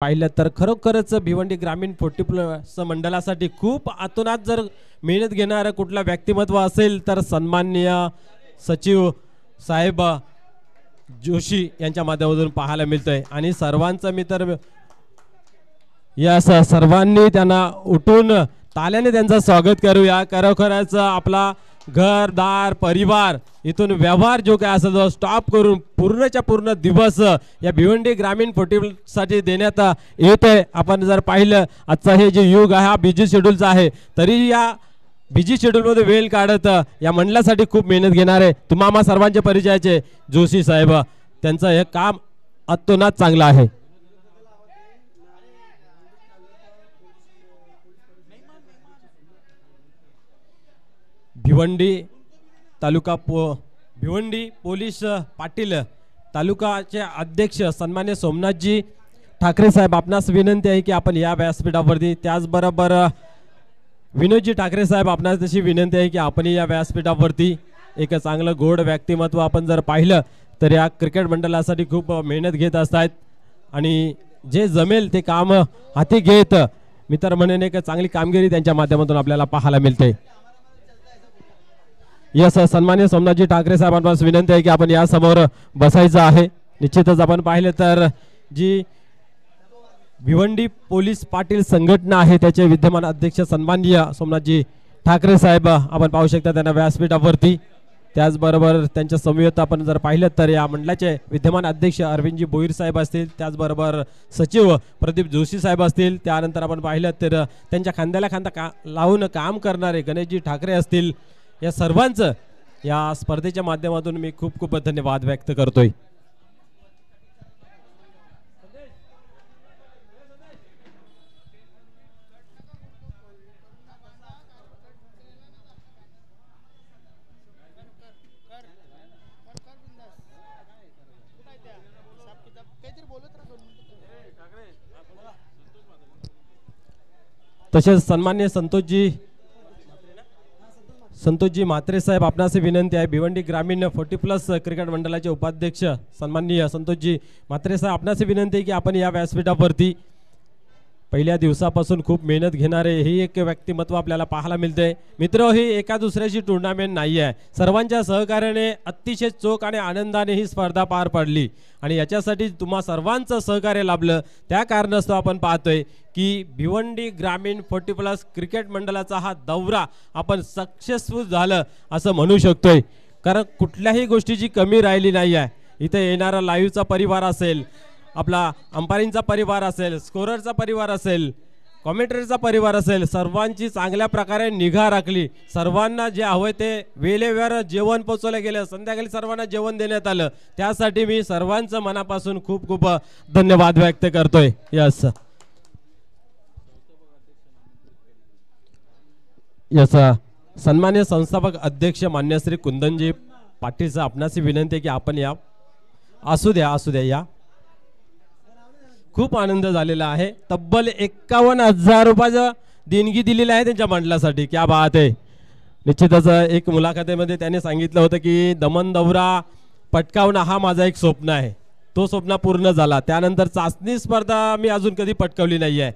पाहिलं तर खरोखरच भिवंडी ग्रामीण 40+ मंडळासाठी खूप आतोनात जर मेहनत घेणारं कुठला व्यक्तिमत्व असेल तर सन्माननीय सचिव साहेब जोशी यांच्या माध्यमातून पाहायला मिळतंय आणि सर्वांचं मी तर या सर्वांनी त्यांना उठून ताल्याने त्यांचं स्वागत करूया। खरोखरच आपला घरदार परिवार इथून व्यवहार जो काय असेल तो स्टॉप करून पूर्णच्या पूर्ण दिवस या भिवंडी ग्रामीण 40 साठी देण्यात येतोय। आपण जर पाहिलं आजचा हे जे युग आहे हा बिझी शेड्यूलचा आहे, तरी या बिझी शेड्यूलमध्ये वेळ काढत या मंडळासाठी खूप मेहनत घेणार आहे। तुम्हा सर्वांचे परिचयाचे जोशी साहेब, त्यांचं हे काम अतोनात चांगलं आहे। भिवंडी तालुका भिवंडी पोलीस पाटील तालुकाचे अध्यक्ष सन्मान्य सोमनाथजी ठाकरे साहेब, आपणास विनंती आहे की आपण या व्यासपीठावरती, त्याचबरोबर विनोदजी ठाकरे साहेब, आपणास तशी विनंती आहे की आपण या व्यासपीठावरती एक चांगलं गोड व्यक्तिमत्व आपण जर पाहिलं तर या क्रिकेट मंडळासाठी खूप मेहनत घेत असतात आणि जे जमेल ते काम हाती घेत मी तर म्हणेन एक चांगली कामगिरी त्यांच्या माध्यमातून आपल्याला पाहायला मिळते। यस, सन्मान्य सोमनाथजी ठाकरे साहेबांना विनंती आहे की आपण या समोर बसायचं आहे। निश्चितच आपण पाहिले तर जी भिवंडी पोलीस पाटील संघटना आहे त्याचे विद्यमान अध्यक्ष सन्माननीय सोमनाथजी ठाकरे साहेब आपण पाहू शकता त्यांना व्यासपीठावरती। त्याचबरोबर त्यांच्या समवेत आपण जर पाहिलं तर या मंडळाचे विद्यमान अध्यक्ष अरविंदजी बोईर साहेब असतील, त्याचबरोबर सचिव प्रदीप जोशी साहेब असतील, त्यानंतर आपण पाहिलं तर त्यांच्या खांद्याला खांदा लावून काम करणारे गणेशजी ठाकरे असतील। या सर्वांचं या स्पर्धेच्या माध्यमातून मी खूप खूप धन्यवाद व्यक्त करतोय। तसेच सन्मान्य संतोषजी म्हात्रे साहेब, आपणास विनंती आहे भिवंडी ग्रामीण 40+ क्रिकेट मंडळाचे उपाध्यक्ष सन्माननीय संतोषजी म्हात्रे साहेब, आपणास विनंती आहे की आपण या व्यासपीठावरती पहिल्या दिवसापासून खूप मेहनत घेणारे ही एक व्यक्तिमत्व आपल्याला पाहायला मिळते। मित्र, ही एका दुसऱ्याची टुर्नामेंट नाही आहे, सर्वांच्या सहकार्याने अतिशय चोख आणि आनंदाने ही स्पर्धा पार पडली आणि याच्यासाठी तुम्हा सर्वांचं सहकार्य लाभलं। त्या कारणास्तव आपण पाहतोय की भिवंडी ग्रामीण 40+ क्रिकेट मंडळाचा हा दौरा आपण सक्सेसफुल झालं असं म्हणू शकतोय, कारण कुठल्याही गोष्टीची कमी राहिली नाही आहे। इथे येणारा लाईव्हचा परिवार असेल, आपला अंपायरिंगचा परिवार असेल, स्कोररचा परिवार असेल, कॉमेंट्रीचा परिवार असेल, सर्वांची चांगल्या प्रकारे निगा राखली। सर्वांना जे हवं ते वेळेवर जेवण पोचवलं गेलं, संध्याकाळी सर्वांना जेवण देण्यात आलं, त्यासाठी मी सर्वांचं मनापासून खूप खूप धन्यवाद व्यक्त करतोय। यस यस, सन्मान्य संस्थापक अध्यक्ष मान्य श्री कुंदनजी पाटील, आपणास विनंती आहे की आपण या असू द्या या। खूप आनंद झालेला आहे, तब्बल 51,000 रुपयाचं देणगी दिलेली आहे त्यांच्या मंडळासाठी, क्या बात आहे। निश्चितच एक मुलाखतीमध्ये त्याने सांगितलं होतं की दमन दौरा पटकावणं हा माझा एक स्वप्न आहे, तो स्वप्न पूर्ण झाला। त्यानंतर चाचणी स्पर्धा मी अजून कधी पटकावली नाही आहे,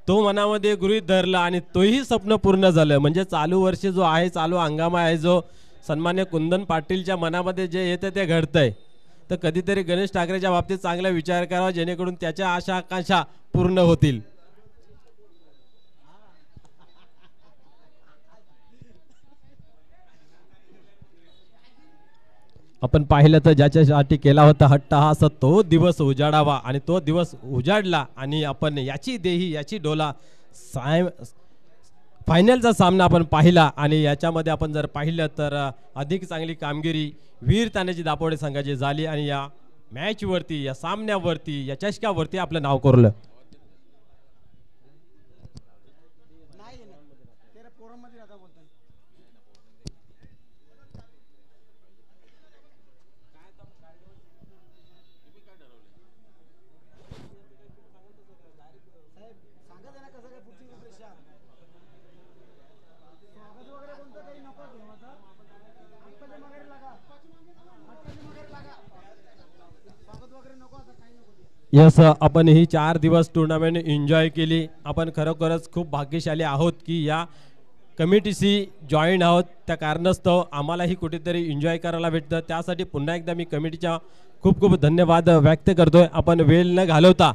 तो मनामध्ये गृहीत धरला आणि तोही स्वप्न पूर्ण झालं। म्हणजे चालू वर्ष जो आहे, चालू हंगामा आहे, जो सन्मान्य कुंदन पाटीलच्या मनामध्ये जे येतं ते घडतंय, तर कधीतरी गणेश ठाकरेच्या बाबतीत चांगला विचार करावा जेणेकरून त्याच्या आशा आकांक्षा पूर्ण होतील। आपण पाहिलं तर ज्याच्यासाठी केला होता हट्टहास तो दिवस उजाडावा आणि तो दिवस उजाडला आणि आपण याची देही याची डोला फायनलचा सामना आपण पाहिला आणि याच्यामध्ये आपण जर पाहिलं तर अधिक चांगली कामगिरी वीर तानाजी दापोडे संघाची झाली आणि या मॅच वरती, या सामन्यावरती, या चषकावरती आपलं नाव कोरलं। यस, आपण ही 4 दिवस टुर्नामेंट एन्जॉय केली. आपण खरोखरच खूप भाग्यशाली आहोत की या कमिटीशी जॉईन आहोत. त्या कारणास्तव आम्हालाही कुठेतरी एन्जॉय करायला भेटतं. त्यासाठी पुन्हा एकदा मी कमिटीच्या खूप खूप धन्यवाद व्यक्त करतोय. आपण वेळ न घालवता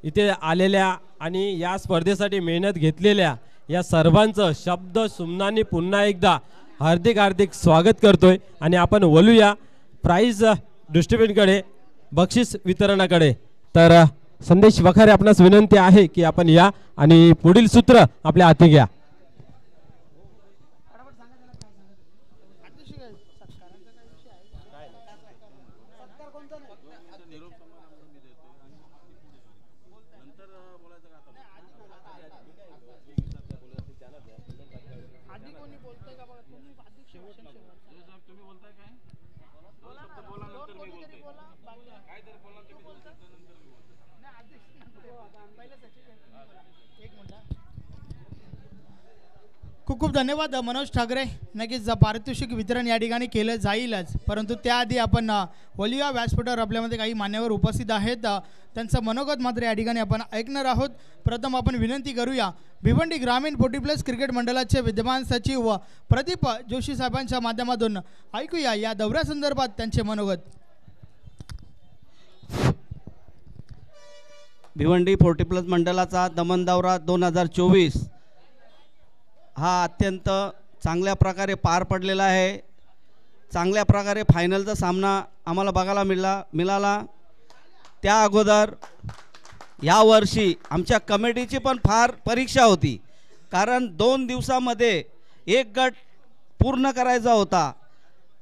इथे आलेल्या आणि या स्पर्धेसाठी मेहनत घेतलेल्या या सर्वांचं शब्द सुमनानी पुन्हा एकदा हार्दिक हार्दिक स्वागत करतोय. आणि आपण बोलूया प्राइज डिस्ट्रीब्युशनकडे, बक्षीस वितरणाकडे. तर संदेश वखारे, आपणास विनंती आहे की आपण या आणि पुढील सूत्र आपल्या हाती घ्या. खूप खूप धन्यवाद मनोज ठाकरे. नक्कीच पारितोषिक वितरण या ठिकाणी केलं जाईलच, परंतु त्याआधी आपण बोलूया व्यासपीठावर आपल्यामध्ये काही मान्यवर उपस्थित आहेत, त्यांचं मनोगत मात्र या ठिकाणी आपण ऐकणार आहोत. प्रथम आपण विनंती करूया भिवंडी ग्रामीण 40+ क्रिकेट मंडळाचे विद्यमान सचिव प्रदीप जोशी साहेबांच्या माध्यमातून ऐकूया या दौऱ्यासंदर्भात त्यांचे मनोगत. भिवंडी 40+ मंडळाचा दमन दौरा 2024 हा अत्यंत चांगल्या प्रकारे पार पडलेला आहे. चांगल्या प्रकारे फायनलचा सामना आम्हाला बघायला मिळाला. त्या अगोदर यावर्षी आमच्या कमिटीची पण फार परीक्षा होती, कारण 2 दिवसामध्ये एक गट पूर्ण करायचा होता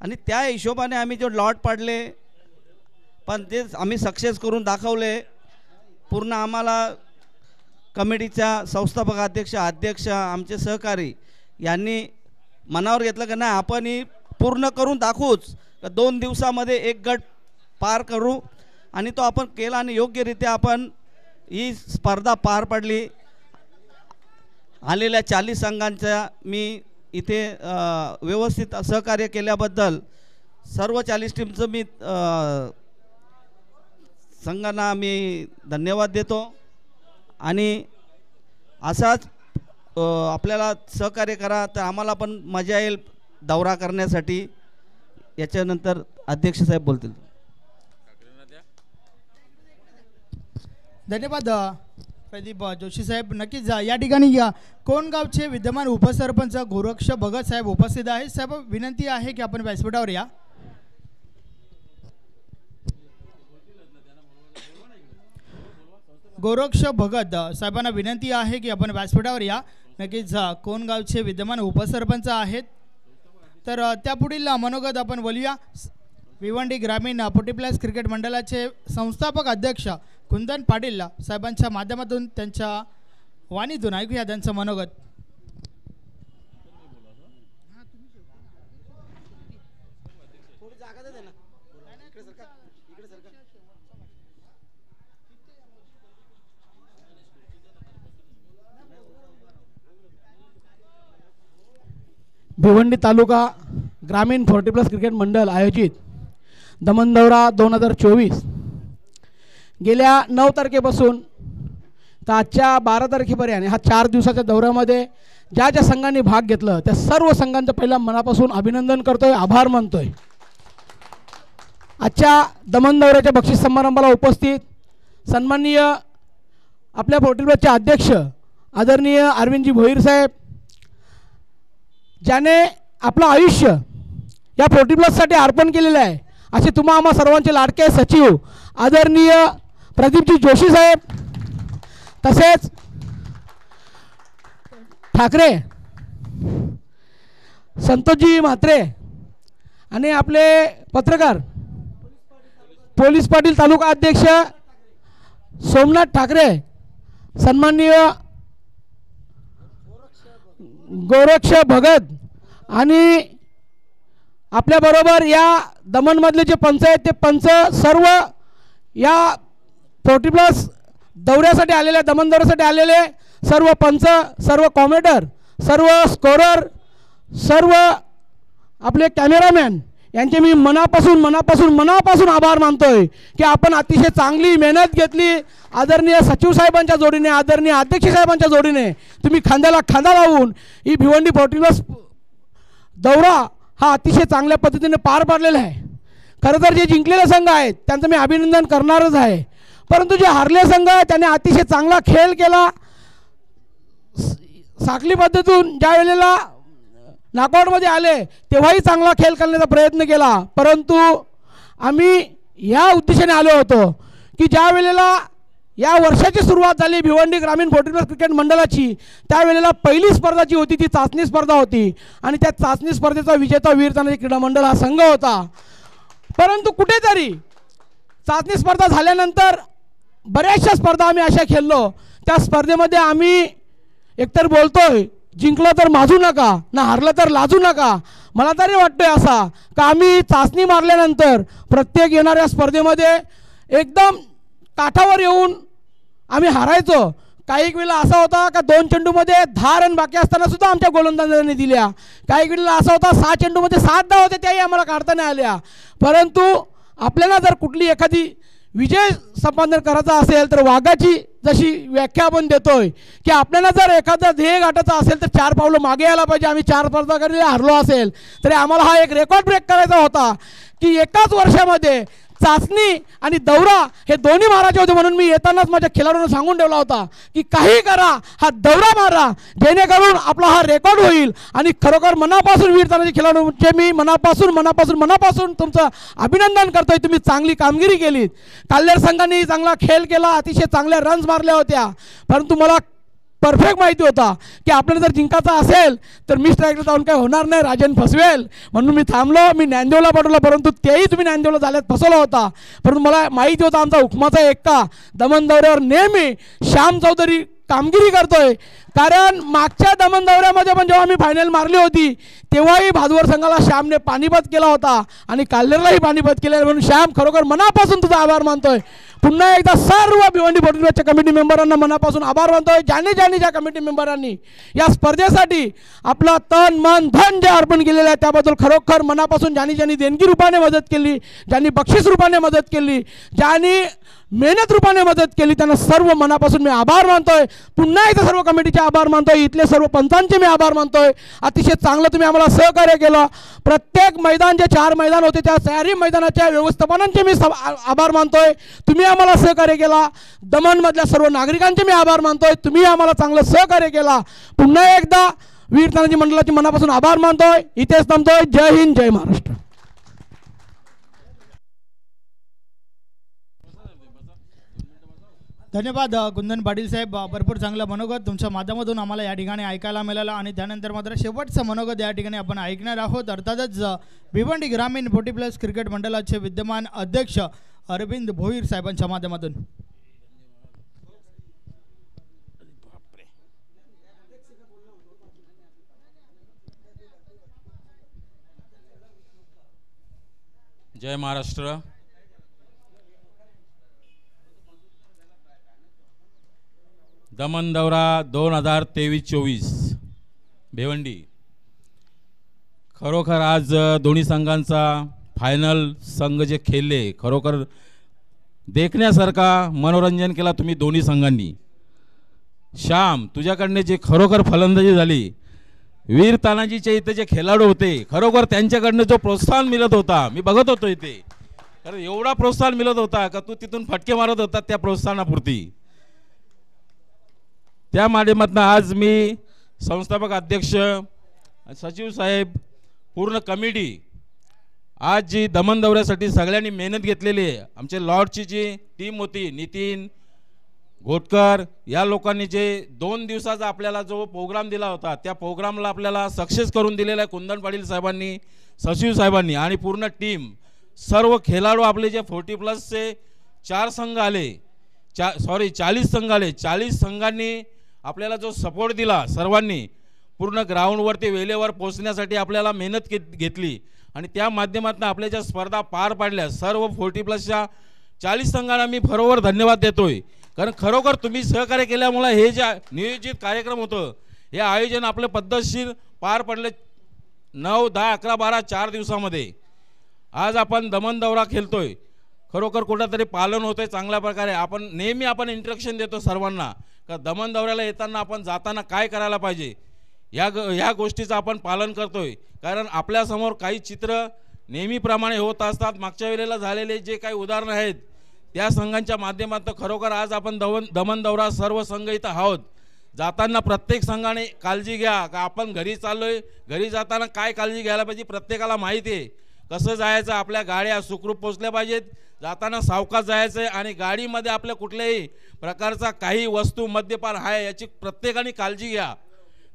आणि त्या हिशोबाने आम्ही जो लॉट पाडले, पण ते आम्ही सक्सेस करून दाखवले. पूर्ण आम्हाला कमिटीच्या संस्थापक अध्यक्ष आमचे सहकारी यांनी मनावर घेतलं की नाही, आपण ही पूर्ण करून दाखवूच. 2 दिवसामध्ये एक गट पार करू आणि तो आपण केला आणि योग्यरित्या आपण ही स्पर्धा पार पडली. आलेल्या 40 संघांच्या मी इथे व्यवस्थित सहकार्य केल्याबद्दल सर्व 40 टीमचं मी संघांना मी धन्यवाद देतो. आणि असाच आपल्याला सहकार्य करा तर आम्हाला पण मजा येईल दौरा करण्यासाठी. याच्यानंतर अध्यक्ष साहेब बोलतील. धन्यवाद प्रदीप जोशी साहेब. नक्कीच या ठिकाणी कोणगावचे विद्यमान उपसरपंच गोरक्ष भगत साहेब उपस्थित आहेत. साहेब, विनंती आहे की आपण व्यासपीठावर या. गोरक्ष भगत साहेबांना विनंती आहे की आपण व्यासपीठावर या. नक्कीच कोणगावचे विद्यमान उपसरपंच आहेत. तर त्यापुढील मनोगत आपण बोलूया भिवंडी ग्रामीण 40+ क्रिकेट मंडळाचे संस्थापक अध्यक्ष कुंदन पाटील साहेबांच्या माध्यमातून त्यांच्या वाणीतून ऐकूया त्यांचं मनोगत. भिवंडी तालुका ग्रामीण 40+ क्रिकेट मंडळ आयोजित दमन दौरा 2024 गेल्या 9 तारखेपासून तर आजच्या 12 तारखेपर्यंत हा 4 दिवसाच्या दौऱ्यामध्ये ज्या ज्या संघांनी भाग घेतलं त्या सर्व संघांचं पहिला मनापासून अभिनंदन करतोय, आभार मानतोय. आजच्या दमन दौऱ्याच्या बक्षीस समारंभाला उपस्थित सन्माननीय आपल्या 40+चे अध्यक्ष आदरणीय अरविंदजी भोईर साहेब, ज्याने आपलं आयुष्य या 40+ अर्पण केलेलं आहे, असे तुम्हा आम्हा सर्वांचे लाडके सचिव आदरणीय प्रदीपजी जोशी साहेब, तसेच ठाकरे संतोषजी म्हात्रे आणि आपले पत्रकार पोलीस पाटील तालुका अध्यक्ष सोमनाथ ठाकरे, सन्माननीय गोरक्ष भगत आणि आपल्याबरोबर या दमनमधले जे पंच आहेत ते पंच सर्व या 40+ दौऱ्यासाठी आलेले, दमन दौऱ्यासाठी आलेले सर्व पंच, सर्व कॉमेंटर, सर्व स्कोरर, सर्व आपले कॅमेरामॅन यांचे मी मनापासून आभार मानतोय की आपण अतिशय चांगली मेहनत घेतली. आदरणीय सचिव साहेबांच्या जोडीने, आदरणीय अध्यक्ष साहेबांच्या जोडीने तुम्ही खांद्याला खांदा लावून ही भिवंडी 40+ दौरा हा अतिशय चांगल्या पद्धतीने पार पाडलेला आहे. खरं तर जे जिंकलेले संघ आहेत त्यांचं मी अभिनंदन करणारच आहे, परंतु जे हारले संघ आहेत त्यांनी अतिशय चांगला खेळ केला. साखळी पद्धतीतून ज्या वेळेला नॉकआउटमध्ये आले तेव्हाही चांगला खेळ करण्याचा प्रयत्न केला, परंतु आम्ही या उद्देशाने आलो होतो की ज्या वेळेला या वर्षाची सुरुवात झाली भिवंडी ग्रामीण 40+ क्रिकेट मंडळाची, त्यावेळेला पहिली स्पर्धा जी होती ती चाचणी स्पर्धा होती आणि त्या चाचणी स्पर्धेचा विजेता वीर तानाजी क्रीडा मंडळ हा संघ होता. परंतु कुठेतरी चाचणी स्पर्धा झाल्यानंतर बऱ्याचशा स्पर्धा आम्ही अशा खेळलो, त्या स्पर्धेमध्ये आम्ही एकतर बोलतोय जिंकलं तर माजू नका, ना हारलं तर लाजू नका. मला तरी वाटतंय असा का आम्ही चाचणी मारल्यानंतर प्रत्येक येणाऱ्या स्पर्धेमध्ये एकदम काठावर येऊन आम्ही हारायचो. काही वेळेला असा होता का 2 चेंडूमध्ये 10 रन बाकी असताना सुद्धा आमच्या गोलंदाजांनी दिल्या. काही वेळेला असा होता 6 चेंडूमध्ये 7 धावा होते त्याही आम्हाला काढता नाही आल्या. परंतु आपल्याला जर कुठली एखादी विजय संपादन करायचा असेल तर वाघाची जशी व्याख्या आपण देतोय की आपल्याला जर एखादा ध्येय गाठायचा असेल तर 4 पावलं मागे यायला पाहिजे. आम्ही 4 स्पर्धा कधी हारलो असेल तरी आम्हाला हा एक रेकॉर्ड ब्रेक करायचा होता की एकाच वर्षामध्ये चाचणी आणि दौरा हे दोन्ही मारायचे होते. म्हणून मी येतानाच माझ्या खेळाडूंना सांगून ठेवला होता की काही करा, हा दौरा मारा, जेणेकरून आपला हा रेकॉर्ड होईल. आणि खरोखर मनापासून वीर तानाजी खेळाडूंचे मी मनापासून तुमचं अभिनंदन करतोय. तुम्ही चांगली कामगिरी केलीत. काल्हेर संघाने चांगला खेळ केला, अतिशय चांगल्या रन्स मारल्या होत्या, परंतु मला परफेक्ट माहिती होता की आपल्याला जर जिंकायचा असेल तर मी स्ट्राईकला जाऊन काय होणार नाही, राजन फसवेल. म्हणून मी थांबलो, मी ज्ञानदेवला पाठवला, परंतु तेही तुम्ही ज्ञानदेवला झाल्यात फसवला होता. परंतु मला माहिती होता आमचा हुकमाचा एक्का दमन दौऱ्यावर नेहमी श्याम चौधरी कामगिरी करतोय. कारण मागच्या दमन दौऱ्यामध्ये पण जेव्हा आम्ही फायनल मारली होती तेव्हाही भादवर संघाला श्यामने पानिपत केला होता आणि काल्हेरलाही पानिपत केले. म्हणून श्याम खरोखर मनापासून तुझा आभार मानतोय. पुन्हा एकदा सर्व भिवंडी 40+च्या कमिटी मेंबरांना मनापासून आभार मानतोय. ज्यांनी ज्या कमिटी मेंबरांनी या स्पर्धेसाठी आपला तन मन धन जे अर्पण केलेलं आहे त्याबद्दल खरोखर मनापासून ज्यांनी देणगी रूपाने मदत केली, ज्यांनी बक्षीस रूपाने मदत केली, ज्यांनी मेहनत रूपाने मदत केली, त्यांना सर्व मनापासून मी आभार मानतोय. पुन्हा एकदा सर्व कमिटीचे आभार मानतोय. इथले सर्व पंचांचे मी आभार मानतोय. अतिशय चांगलं तुम्ही आम्हाला सहकार्य केलं. प्रत्येक मैदान जे 4 मैदान होते त्या 4ही मैदानाच्या व्यवस्थापनांचे मी आभार मानतोय. तुम्ही आम्हाला सहकार्य केला. दमणमधल्या सर्व नागरिकांचे मी आभार मानतोय. तुम्ही आम्हाला चांगलं सहकार्य केला. पुन्हा एकदा वीर तानाजी मंडळाचे मनापासून आभार मानतोय. इथेच थांबतोय. जय हिंद, जय महाराष्ट्र. धन्यवाद कुंदन पाटील साहेब. भरपूर चांगलं मनोगत तुमच्या माध्यमातून आम्हाला या ठिकाणी ऐकायला मिळालं. आणि त्यानंतर मात्र शेवटचं मनोगत या ठिकाणी आपण ऐकणार आहोत. अर्थातच भिवंडी ग्रामीण 40+ क्रिकेट मंडळाचे विद्यमान अध्यक्ष अरविंद भोईर साहेबांच्या माध्यमातून. जय महाराष्ट्र. दमन दौरा 2023-24 भिवंडी. खरोखर आज दोन्ही संघांचा फायनल संघ जे खेळले खरोखर देखण्यासारखा मनोरंजन केला तुम्ही दोन्ही संघांनी. श्याम तुझ्याकडने जे खरोखर फलंदाजी झाली, वीर तानाजीचे इथे जे खेळाडू होते खरोखर त्यांच्याकडनं जो प्रोत्साहन मिळत होता मी बघत होतो इथे, कारण एवढा प्रोत्साहन मिळत होता का तू तिथून फटके मारत होता त्या प्रोत्साहनापुरती. त्या माध्यमातून आज मी संस्थापक अध्यक्ष सचिव साहेब पूर्ण कमिटी आज जी दमन दौऱ्यासाठी सगळ्यांनी मेहनत घेतलेली आहे, आमचे लॉर्डची जी टीम होती नितीन घोटकर या लोकांनी जे 2 दिवसाचा आपल्याला जो प्रोग्राम दिला होता त्या प्रोग्रामला आपल्याला सक्सेस करून दिलेला आहे कुंदन पाटील साहेबांनी, सचिव साहेबांनी आणि पूर्ण टीम. सर्व खेळाडू आपले जे 40+चे 4 संघ आले 40 संघ आले, 40 संघांनी आपल्याला जो सपोर्ट दिला सर्वांनी पूर्ण ग्राउंडवरती वेळेवर पोहोचण्यासाठी आपल्याला मेहनत घेतली आणि त्या माध्यमातून आपल्या ज्या स्पर्धा पार पाडल्या सर्व 40+च्या 40 संघांना मी बरोबर धन्यवाद देतोय. कारण खरोखर तुम्ही सहकार्य केल्यामुळे हे जे नियोजित कार्यक्रम होतं हे आयोजन आपलं पद्धतशीर पार पडले 9, 10, 11, 12 4 दिवसामध्ये. आज आपण दमन दौरा खेळतोय, खरोखर कुठंतरी पालन होतंय चांगल्या प्रकारे. आपण नेहमी इंस्ट्रक्शन देतो सर्वांना का दमन दौऱ्याला येताना आपण जाताना काय करायला पाहिजे, ह्या गोष्टीचं आपण पालन करतोय. कारण आपल्यासमोर काही चित्र नेहमीप्रमाणे होत असतात. मागच्या वेळेला झालेले जे काही उदाहरणं आहेत त्या संघांच्या माध्यमातून खरोखर आज आपण दमन दौरा सर्व संघ इथं आहोत. जाताना प्रत्येक संघाने काळजी घ्या का आपण घरी चाललोय, घरी जाताना काय काळजी घ्यायला पाहिजे प्रत्येकाला माहिती आहे. कसं जायचं, आपल्या गाड्या सुखरूप पोहोचल्या पाहिजेत, जाताना सावकाश जायचं आहे आणि गाडीमध्ये आपल्या कुठल्याही प्रकारचा काही वस्तू मद्यपान आहे याची प्रत्येकाने काळजी घ्या.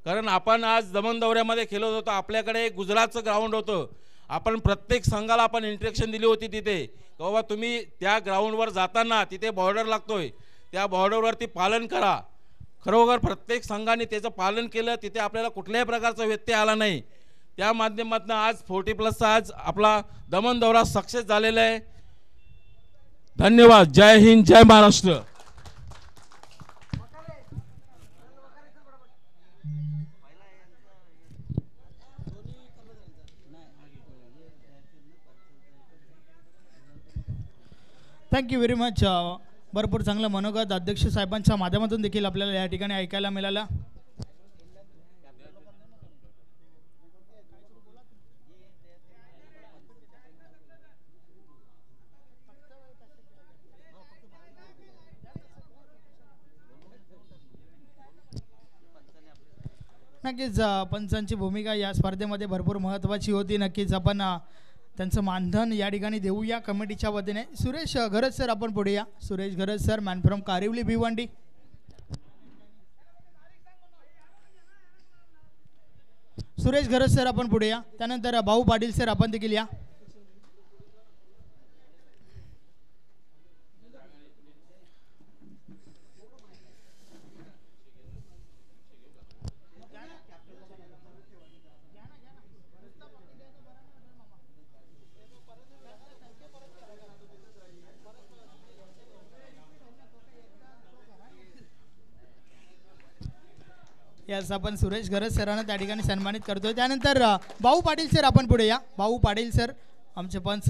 कारण आपण आज दमन दौऱ्यामध्ये खेळत होतो, आपल्याकडे गुजरातचं ग्राउंड होतं. आपण प्रत्येक संघाला इंस्ट्रक्शन दिली होती तिथे बाबा तुम्ही त्या ग्राउंडवर जाताना तिथे बॉर्डर लागतोय, त्या बॉर्डरवरती पालन करा. खरोखर प्रत्येक संघाने त्याचं पालन केलं, तिथे आपल्याला कुठल्याही प्रकारचा व्यत्यय आला नाही. त्या माध्यमातून आज 40+चा आज आपला दमन दौरा सक्सेस झालेला आहे. धन्यवाद. जय हिंद, जय महाराष्ट्र. Thank you very much. भरपूर चांगलं मनोगत अध्यक्ष साहेबांच्या माध्यमातून देखील आपल्याला या ठिकाणी ऐकायला मिळालं. नक्कीच पंचांची भूमिका या स्पर्धेमध्ये भरपूर महत्त्वाची होती. नक्कीच आपण त्यांचं मानधन या ठिकाणी देऊया कमिटीच्या वतीने. सुरेश घरज सर आपण पुढे या. Suresh Gharaj sir, man from Kariwali Bhiwandi. Suresh Gharaj sir आपण पुढे या. त्यानंतर भाऊ पाटील सर आपण देखील या. यास आपण सुरेश घरज सरांना त्या ठिकाणी सन्मानित करतोय. त्यानंतर भाऊ पाटील सर आपण पुढे या. भाऊ पाटील सर आमचे पंच,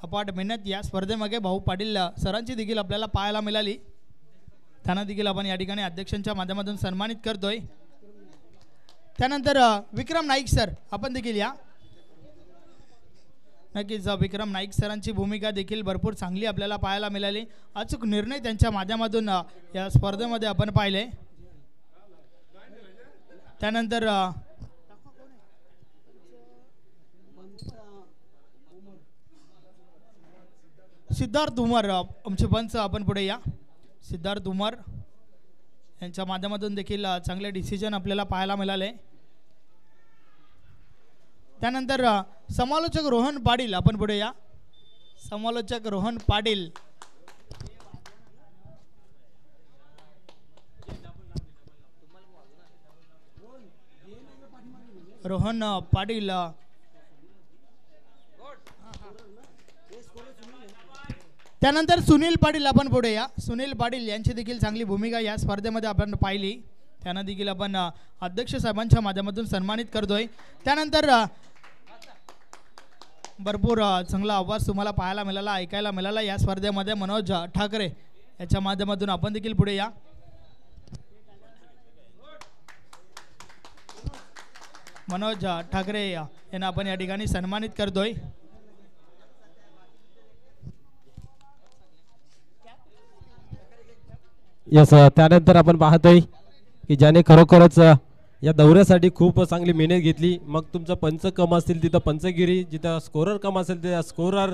अपाट मेहनत या स्पर्धेमध्ये भाऊ पाटील सरांची देखील आपल्याला पाहायला मिळाली. त्यांना देखील आपण या ठिकाणी अध्यक्षांच्या माध्यमातून सन्मानित करतोय. त्यानंतर विक्रम नाईक सर आपण देखील या. नक्कीच विक्रम नाईक सरांची भूमिका देखील भरपूर चांगली आपल्याला पाहायला मिळाली. अचूक निर्णय त्यांच्या माध्यमातून या स्पर्धेमध्ये आपण पाहिले. त्यानंतर सिद्धार्थ उमर आमचे पंच आपण पुढे या. सिद्धार्थ उमर यांच्या माध्यमातून देखील चांगले डिसिजन आपल्याला पाहायला मिळाले. त्यानंतर समालोचक रोहन पाटील आपण पुढे या. समालोचक रोहन पाटील. रोहन पाटील. त्यानंतर सुनील पाटील आपण पुढे या. सुनील पाटील यांची देखील चांगली भूमिका या स्पर्धेमध्ये आपण पाहिली. त्यांना देखील आपण अध्यक्ष साहेबांच्या माध्यमातून सन्मानित करतोय. त्यानंतर भरपूर चांगला आवाज तुम्हाला पाहायला मिळाला, ऐकायला मिळाला या स्पर्धेमध्ये. मनोज ठाकरे याच्या माध्यमातून आपण देखील पुढे या. मनोज ठाकरे यांना आपण या ठिकाणी सन्मानित करतोय. यस, त्यानंतर आपण पाहतोय की ज्याने खरोखरच या दौऱ्यासाठी खूप चांगली मेहनत घेतली. मग तुमचं पंच कम असतील तिथं पंचगिरी, जिथं स्कोरर कम असेल तिथं स्कोरर,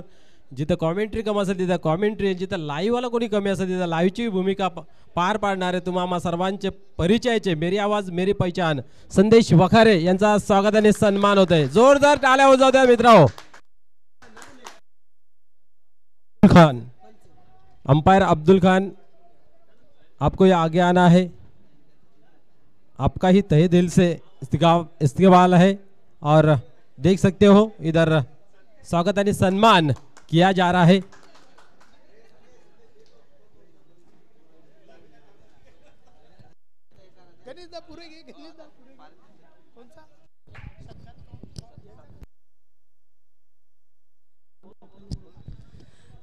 जिथं कॉमेंट्री कम असेल तिथं कॉमेंट्री, जिथं लाईव्हवाला कोणी कमी असेल तिथं लाईव्हची भूमिका पार पाडणारे तुम्हा सर्वांचे परिचयाचे मेरी आवाज मेरी पहचान संदेश वखारे यांचा स्वागत आणि सन्मान होत आहे. जोरदार टाळ्या वाजवा द्या मित्रांनो. खान, अंपायर अब्दुल खान, आपको ये आगे आना है. आपका ही तहे दिल से इस्तेकबाल है और देख सकते हो इधर स्वागत आणि सन्मान किया जा रहा है.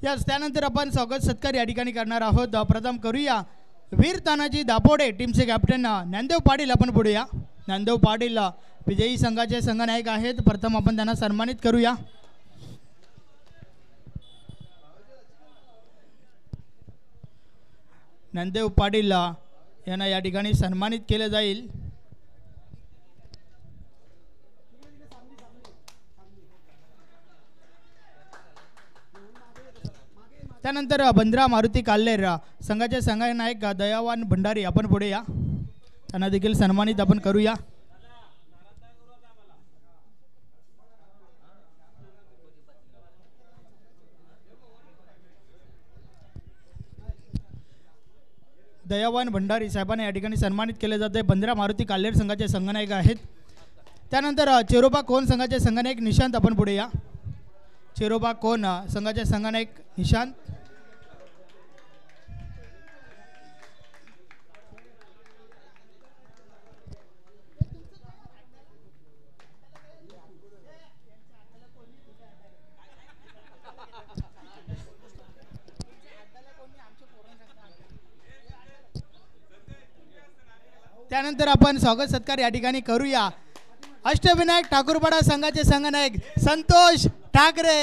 यस, त्यानंतर आपण स्वागत सत्कार या ठिकाणी करणार आहोत. प्रथम करूया वीर तानाजी दापोडे टीमचे कॅप्टन ज्ञानदेव पाटील. आपण पुढे या. ज्ञानदेव पाटील विजयी संघाचे संघनायक आहेत. प्रथम आपण त्यांना सन्मानित करूया. ज्ञानदेव पाटील यांना या ठिकाणी सन्मानित केले जाईल. त्यानंतर बंद्रा मारुती काल्लेर संघाचे संघनायक दयावान भंडारी. आपण पुढे या. त्यांना देखील सन्मानित आपण करूया. दयावान भंडारी साहेबांना या ठिकाणी सन्मानित केले जाते. बंद्रा मारुती काल्लेर संघाचे संघनायक आहेत. त्यानंतर चेरोबा कोण संघाचे संघनायक निशांत. आपण पुढे या. चेरोबा कोण संघाचे संघनायक निशांत. त्यानंतर आपण स्वागत सत्कार या ठिकाणी करूया. अष्टविनायक ठाकूरपाडा संघाचे संघनायक संतोष ठाकरे.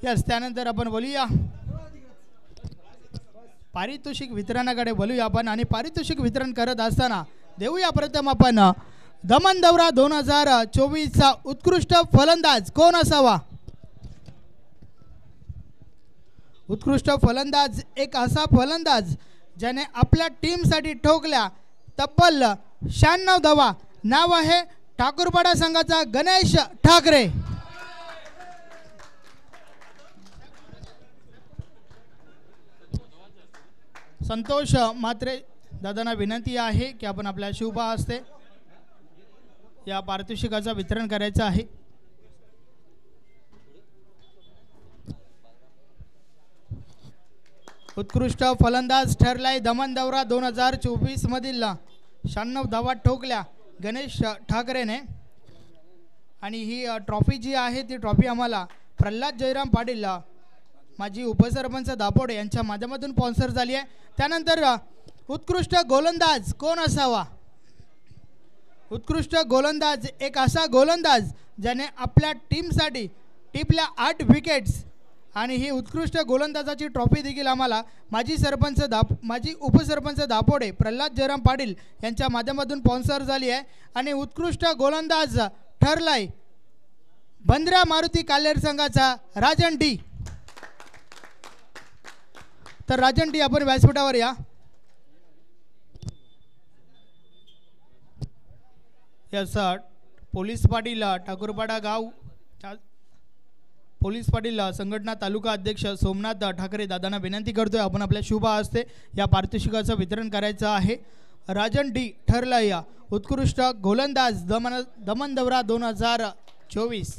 यस, त्यानंतर आपण बोलूया पारितोषिक वितरणाकडे बोलूया आपण. आणि पारितोषिक वितरण करत असताना देऊया प्रथम आपण दमन दौरा 2024 चा उत्कृष्ट फलंदाज कोण असावा. उत्कृष्ट फलंदाज एक असा फलंदाज ज्याने आपल्या टीमसाठी ठोकल्या तब्बल 96 धावा. नाव आहे ठाकूरपाडा संघाचा गणेश ठाकरे. संतोष मात्रे दादांना विनंती आहे की आपण आपल्या शुभ हस्ते या पारितोषिकाचं वितरण करायचं आहे. उत्कृष्ट फलंदाज ठरलाय दमन दौरा 2024 मधील 96 धावा ठोकल्या गणेश ठाकरेने. आणि ही ट्रॉफी जी आहे ती ट्रॉफी आम्हाला प्रल्हाद जयराम पाटील माजी उपसरपंच दापोडे यांच्या माध्यमातून स्पॉन्सर झाली आहे. त्यानंतर उत्कृष्ट गोलंदाज कोण असावा. उत्कृष्ट गोलंदाज एक असा गोलंदाज ज्याने आपल्या टीमसाठी टिपल्या 8 विकेट्स. आणि ही उत्कृष्ट गोलंदाजाची ट्रॉफी देखील आम्हाला माजी उपसरपंच दापोडे प्रल्हाद जयराम पाटील यांच्या माध्यमातून स्पॉन्सर झाली आहे. आणि उत्कृष्ट गोलंदाज ठरलाय बंद्रा मारुती काल्लेर संघाचा राजन डी. तर राजन डी आपण व्यासपीठावर या. यस, पोलीस पाटील ठाकूरपाडा गाव पोलीस पाटील संघटना तालुका अध्यक्ष सोमनाथ ठाकरे दादांना विनंती करतोय आपण आपल्या शुभ हस्ते या पारितोषिकाचं वितरण करायचं आहे. राजन डी ठरला या उत्कृष्ट गोलंदाज दमन दौरा 2024.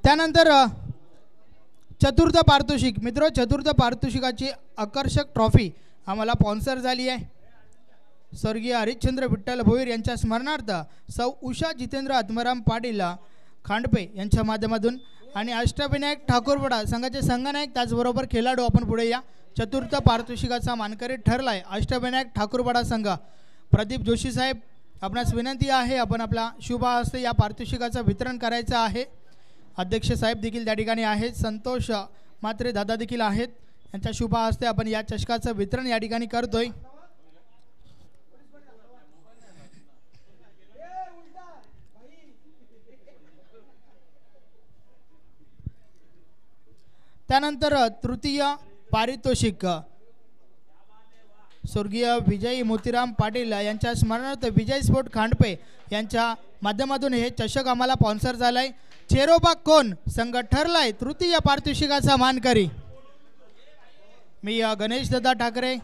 त्यानंतर चतुर्थ पारितोषिक. मित्र, चतुर्थ पारितोषिकाची आकर्षक ट्रॉफी आम्हाला स्पॉन्सर झाली आहे. स्वर्गीय हरिश्चंद्र विठ्ठल भोईर यांच्या स्मरणार्थ सौ उषा जितेंद्र आत्माराम पाटील खांडपे यांच्या माध्यमातून. आणि अष्टविनायक ठाकूरपाडा संघाचे संघनायक त्याचबरोबर खेळाडू. आपण पुढे या. चतुर्थ पारितोषिकाचा मानकरी ठरलाय अष्टविनायक ठाकूरपाडा संघ. प्रदीप जोशी साहेब, आपणास विनंती आहे आपण आपला शुभ हस्ते या पारितोषिकाचं वितरण करायचं आहे. अध्यक्ष साहेब देखील त्या ठिकाणी आहेत. संतोष मात्रे दादा देखील आहेत. यांच्या शुभ हस्ते आपण या चषकाचं वितरण या ठिकाणी करतोय. त्यानंतर तृतीय पारितोषिक स्वर्गीय विजय मोतीराम पाटील यांच्या स्मरणार्थ विजय स्पोर्ट खांडपे यांच्या माध्यमातून हे चषक आम्हाला स्पॉन्सर झालाय. चेरोबा कोण संघ ठरलाय तृतीय पारितोषिकाचा मानकरी. मी गणेश दादा ठाकरे,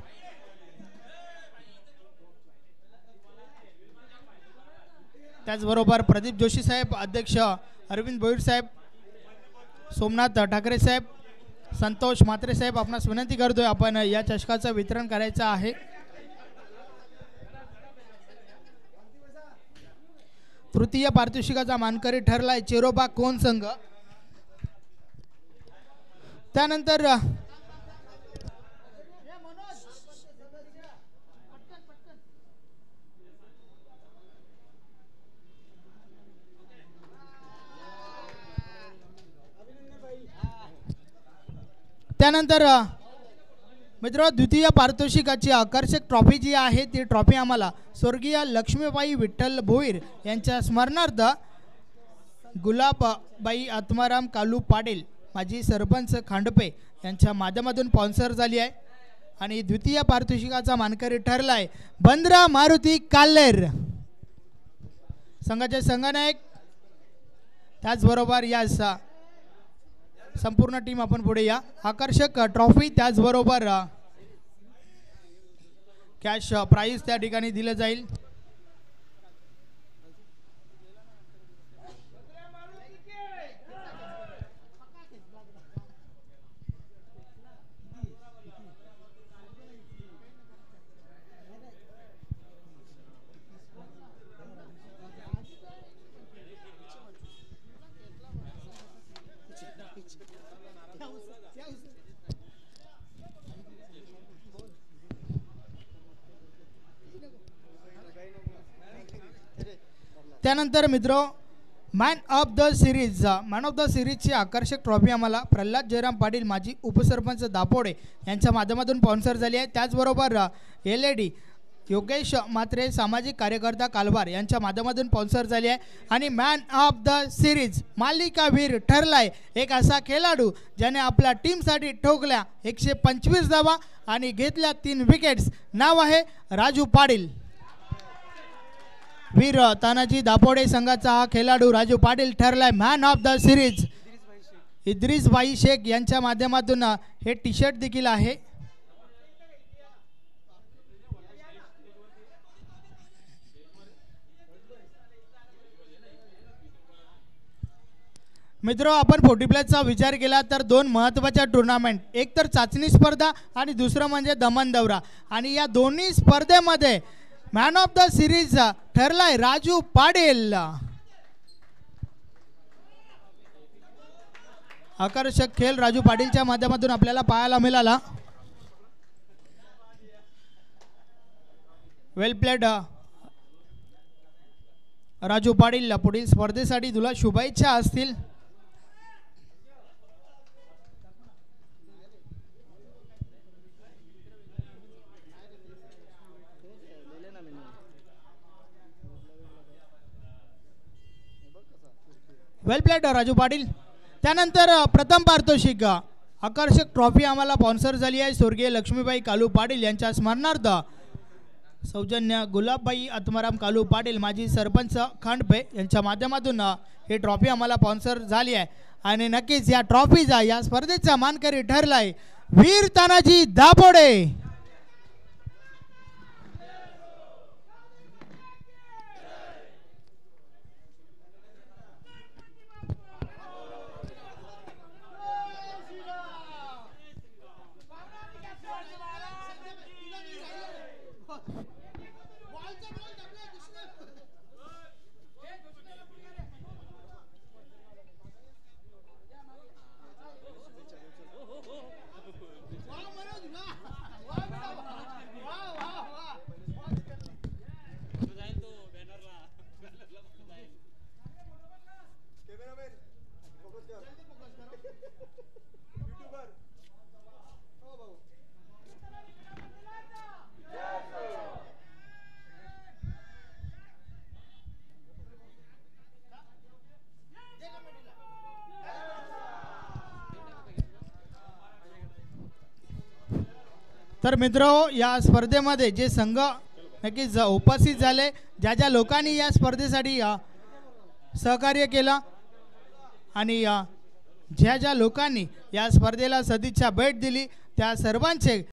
त्याचबरोबर प्रदीप जोशी साहेब, अध्यक्ष अरविंद भोईर साहेब, सोमनाथ ठाकरे साहेब, संतोष म्हात्रे साहेब, आपणास विनंती करतोय आपण या चषकाचं वितरण करायचं आहे. तृतीय पारितोषिकाचा मानकरी ठरलाय चेरोबा कोण संघ. त्यानंतर मित्र द्वितीय पारितोषिकाची आकर्षक ट्रॉफी जी आहे ती ट्रॉफी आम्हाला स्वर्गीय लक्ष्मीबाई विठ्ठल भोईर यांच्या स्मरणार्थ गुलाबबाई आत्माराम कालू पाटील माजी सरपंच खांडपे यांच्या माध्यमातून स्पॉन्सर झाली आहे. आणि द्वितीय पारितोषिकाचा मानकरी ठरलाय बंद्रा मारुती काल्लेर संघाचे संघनायक. त्याचबरोबर या संपूर्ण टीम आपण पुढे या. आकर्षक ट्रॉफी त्याचबरोबर कॅश प्राइज त्या ठिकाणी दिलं जाईल. त्यानंतर मित्र मॅन ऑफ द सिरीजची आकर्षक ट्रॉफी आम्हाला प्रल्हाद जयराम पाटील माजी उपसरपंच दापोडे यांच्या माध्यमातून स्पॉन्सर झाली आहे. त्याचबरोबर LED योगेश म्हात्रे सामाजिक कार्यकर्ता कालवार यांच्या माध्यमातून स्पॉन्सर झाली आहे. आणि मॅन ऑफ द सिरीज मालिकावीर ठरलाय एक असा खेळाडू ज्याने आपल्या टीमसाठी ठोकल्या 125 धावा आणि घेतल्या 3 विकेट्स. नाव आहे राजू पाटील. वीर तानाजी दापोडे संघाचा हा खेळाडू राजू पाटील ठरलाय man of the series. Idris Bhai Shaikh यांच्या माध्यमातून हे टी शर्ट देखील आहे. मित्र आपण 40+ विचार केला तर 2 महत्त्वाच्या टुर्नामेंट, एक तर चाचणी स्पर्धा आणि दुसरं म्हणजे दमन दौरा. आणि या दोन्ही स्पर्धेमध्ये मॅन ऑफ द सिरीज ठरलाय राजू पाटील. आकर्षक खेळ राजू पाटीलच्या माध्यमातून आपल्याला पाहायला मिळाला. Well played Raju Patil. पुढील स्पर्धेसाठी तुला शुभेच्छा असतील. Well played Raju Patil. त्यानंतर प्रथम पारितोषिक आकर्षक ट्रॉफी आम्हाला स्पॉन्सर झाली आहे स्वर्गीय लक्ष्मीबाई कालू पाटील यांच्या स्मरणार्थ सौजन्य गुलाबबाई आत्माराम कालू पाटील माजी सरपंच खांडपे यांच्या माध्यमातून ही ट्रॉफी आम्हाला स्पॉन्सर झाली आहे. आणि नक्कीच या ट्रॉफीचा या स्पर्धेचा मानकरी ठरलाय वीर तानाजी दापोडे. तर मित्रांनो या स्पर्धेमध्ये जे संघ नक्कीच उपस्थित झाले, ज्या ज्या लोकांनी या स्पर्धेसाठी सहकार्य केलं आणि ज्या ज्या लोकांनी या स्पर्धेला सदिच्छा भेट दिली त्या सर्वांचे